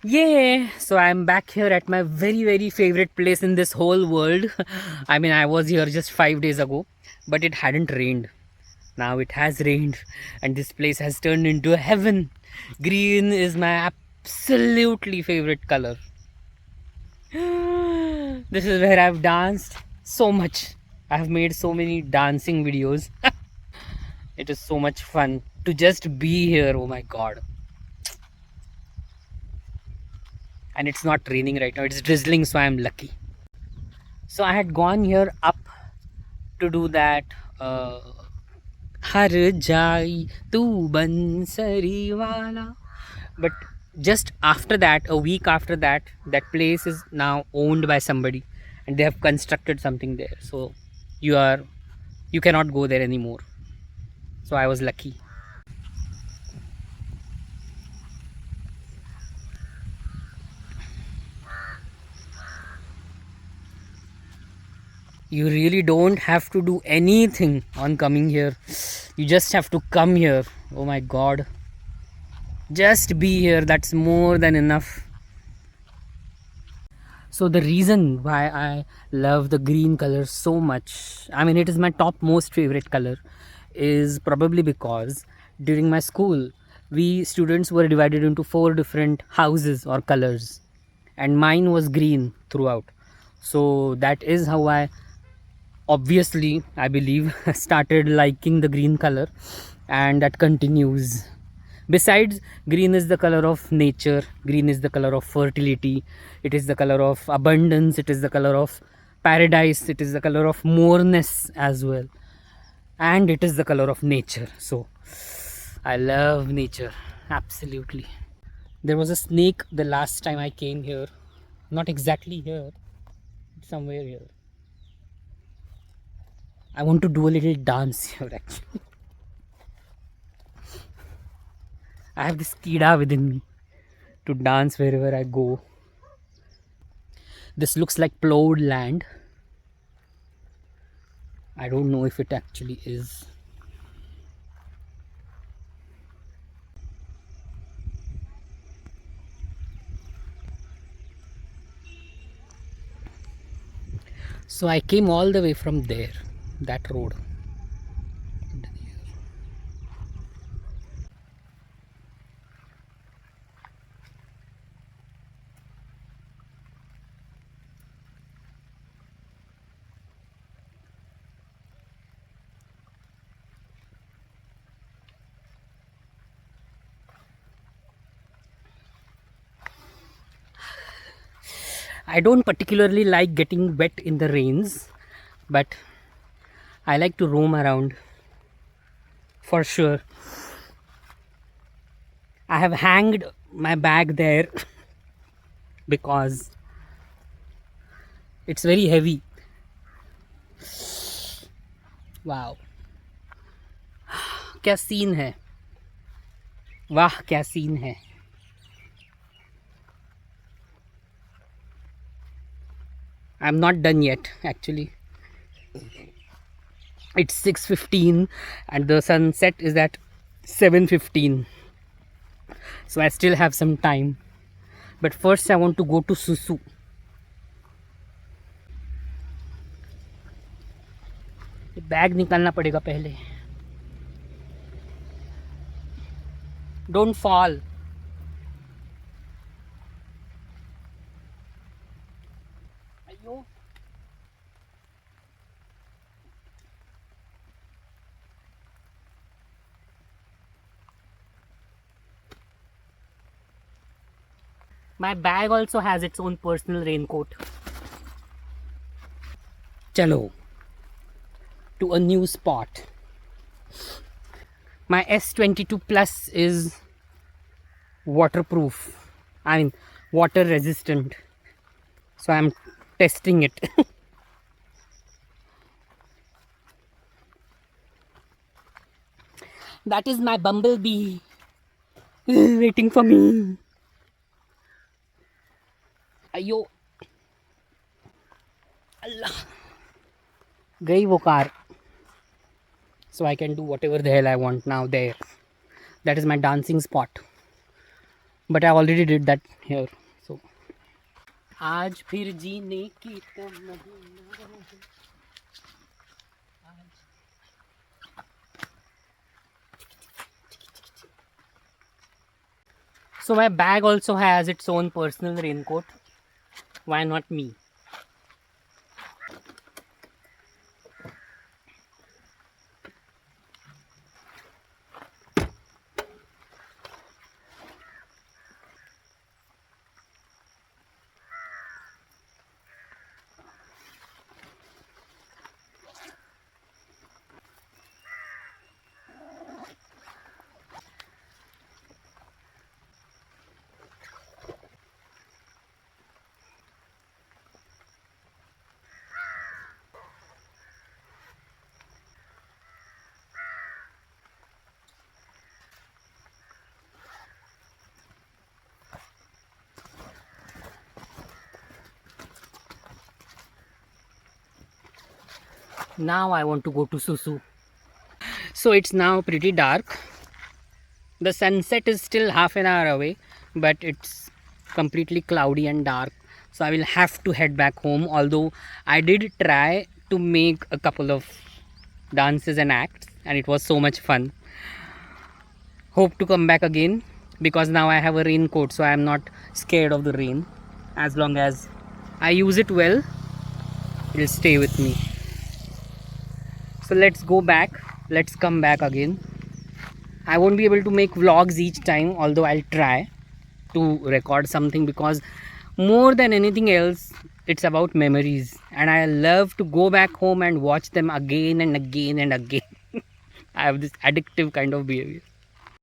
Yeah, so I'm back here at my very favorite place in this whole world. I mean, I was here just 5 days ago, but it hadn't rained. Now it has rained, and this place has turned into a heaven. Green is my absolutely favorite color. This is where I've danced so much. I've made so many dancing videos. It is so much fun to just be here. Oh my god. And it's not raining right now, it's drizzling, so I'm lucky. So I had gone here up to do that uh, har jai tu bansari wala, but just after that, a week after that, that place is now owned by somebody and they have constructed something there, so you are you cannot go there anymore. So I was lucky. You really don't have to do anything on coming here. You just have to come here. Oh my god, just be here, that's more than enough. So the reason why I love the green color so much, I mean it is my top most favorite color, is probably because during my school we students were divided into 4 different houses or colors, and mine was green throughout. So that is how I, obviously I believe, started liking the green color, and that continues. Besides, green is the color of nature, green is the color of fertility, it is the color of abundance, it is the color of paradise, it is the color of moreness as well, and it is the color of nature. So I love nature, absolutely. There was a snake the last time I came here, not exactly here, somewhere here. I want to do a little dance here actually. I have this kida within me to dance wherever I go. This looks like plowed land. I don't know if it actually is. So I came all the way from there, that road. I don't particularly like getting wet in the rains, but I like to roam around for sure. I have hanged my bag there because it's very heavy. Wow, क्या scene है, वाह क्या scene है. I'm not done yet actually. It's 6:15 and the sunset is at 7:15, so I still have some time, but first I want to go to Susu. Bag निकालना पड़ेगा पहले. Don't fall. अयो. My bag also has its own personal raincoat. Chalo, to a new spot. My S22 Plus is waterproof. I mean, water resistant. So I'm testing it. That is my bumblebee waiting for me. अयो अल्लाह, गई वो car. So I can do whatever the hell I want now there. That is my dancing spot. but I already did that here. So आज फिर जीने की तमन्ना है। So my bag also has its own personal raincoat. Why not me? Now I want to go to Susu. So it's now pretty dark. The sunset is still half an hour away, but it's completely cloudy and dark. So I will have to head back home. Although I did try to make a couple of dances and acts, and it was so much fun. Hope to come back again because now I have a raincoat, so I am not scared of the rain. As long as I use it well, it will stay with me. So let's go back. Let's come back again. I won't be able to make vlogs each time, although I'll try to record something because more than anything else, it's about memories, and I love to go back home and watch them again and again and again. I have this addictive kind of behavior.